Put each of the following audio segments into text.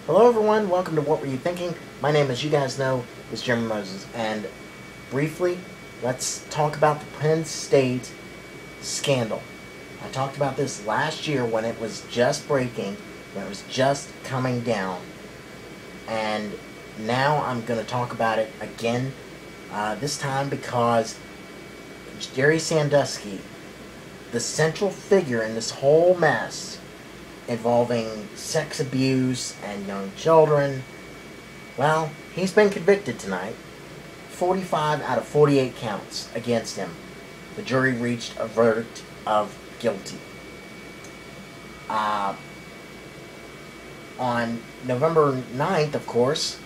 Hello everyone, welcome to What Were You Thinking? My name, as you guys know, is Jeremy Moses, and briefly, let's talk about the Penn State scandal. I talked about this last year when it was just breaking, when it was just coming down, and now I'm going to talk about it again, this time because Jerry Sandusky, the central figure in this whole mess, involving sex abuse and young children, well, he's been convicted tonight. 45 out of 48 counts against him. The jury reached a verdict of guilty. On November 9th, of course,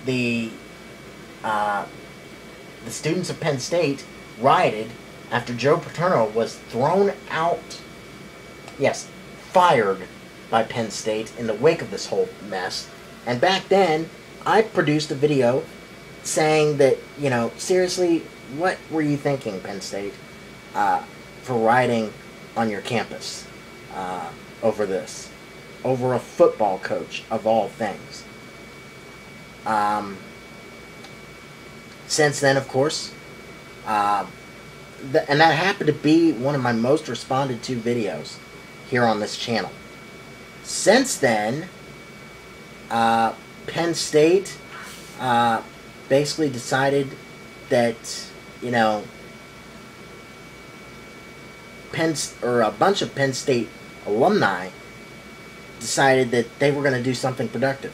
the students of Penn State rioted after Joe Paterno was thrown out, yes, fired by Penn State in the wake of this whole mess. And back then, I produced a video saying that, seriously, what were you thinking, Penn State, for rioting on your campus over this? Over a football coach, of all things. Since then, of course, and that happened to be one of my most responded to videos here on this channel. Since then, Penn State basically decided that, a bunch of Penn State alumni decided that they were going to do something productive.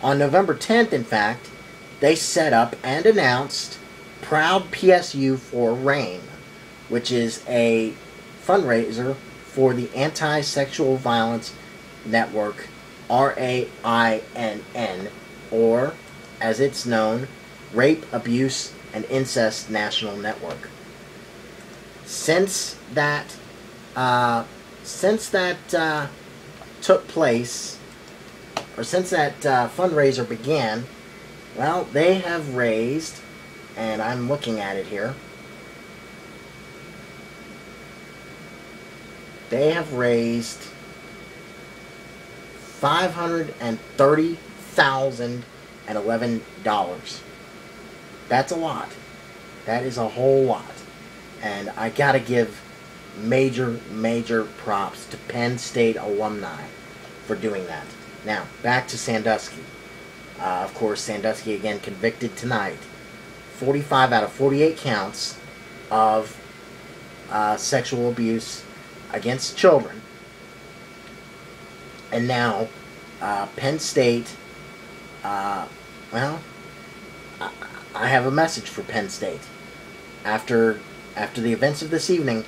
On November 10th, in fact, they set up and announced Proud PSU for RAINN, which is a fundraiser for the Anti-Sexual Violence Network, RAINN, or, as it's known, Rape, Abuse, and Incest National Network. Since that took place, or since that fundraiser began, well, they have raised, and I'm looking at it here, they have raised $530,011. That's a lot. That is a whole lot. And I gotta give major props to Penn State alumni for doing that. Now, back to Sandusky. Of course, Sandusky again convicted tonight. 45 out of 48 counts of sexual abuse against children. And now, Penn State, well, I have a message for Penn State. After the events of this evening,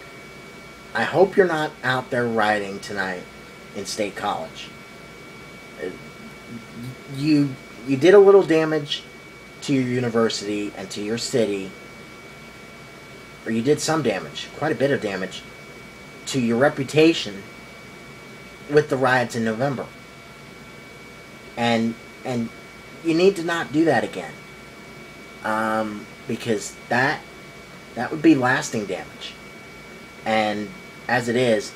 I hope you're not out there rioting tonight in State College. You did a little damage to your university and to your city, or you did some damage, quite a bit of damage, to your reputation with the riots in November. And you need to not do that again. Because that would be lasting damage. And as it is,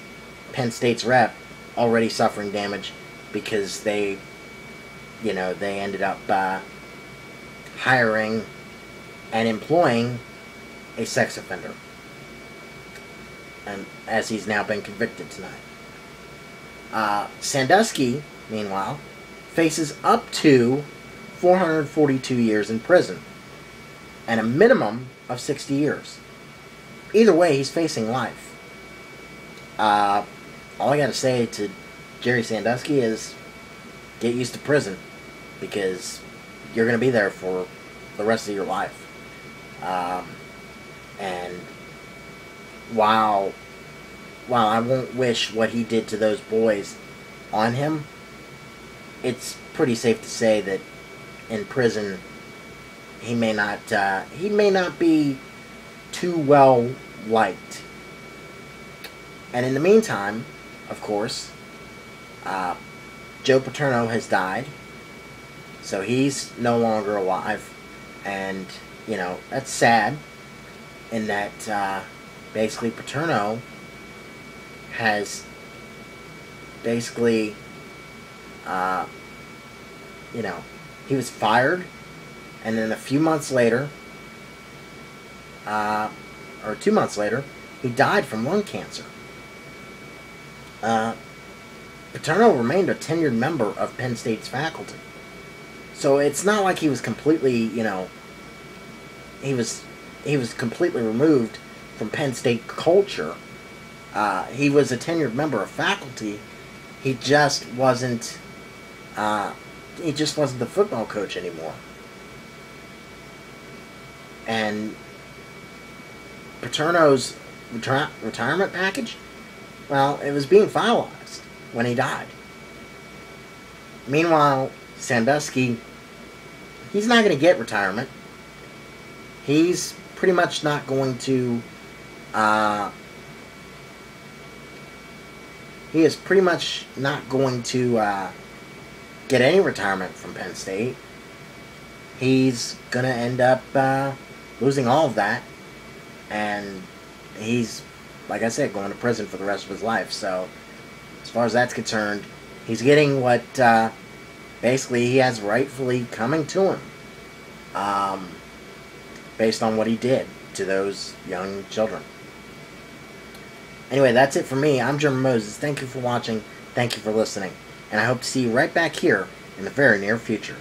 Penn State's rep already suffering damage because they ended up hiring and employing a sex offender, and as he's now been convicted tonight. Sandusky, meanwhile, faces up to 442 years in prison and a minimum of 60 years. Either way, he's facing life. All I gotta say to Jerry Sandusky is get used to prison, because you're going to be there for the rest of your life. And while I won't wish what he did to those boys on him, it's pretty safe to say that in prison he may not be too well liked. And in the meantime, of course, Joe Paterno has died. So he's no longer alive, and, that's sad, in that, basically Paterno has basically, you know, he was fired, and then a few months later, or 2 months later, he died from lung cancer. Paterno remained a tenured member of Penn State's faculty. So it's not like he was completely, you know, he was completely removed from Penn State culture. He was a tenured member of faculty. He just wasn't the football coach anymore. And Paterno's retirement package, well, it was being finalized when he died. Meanwhile, Sandusky, he's not going to get retirement. He's pretty much not going to, he is pretty much not going to get any retirement from Penn State. He's going to end up losing all of that. And he's, like I said, going to prison for the rest of his life. So, as far as that's concerned, he's getting what basically he has rightfully coming to him. Based on what he did to those young children. Anyway, that's it for me. I'm Jeremy Moses. Thank you for watching. Thank you for listening. And I hope to see you right back here in the very near future.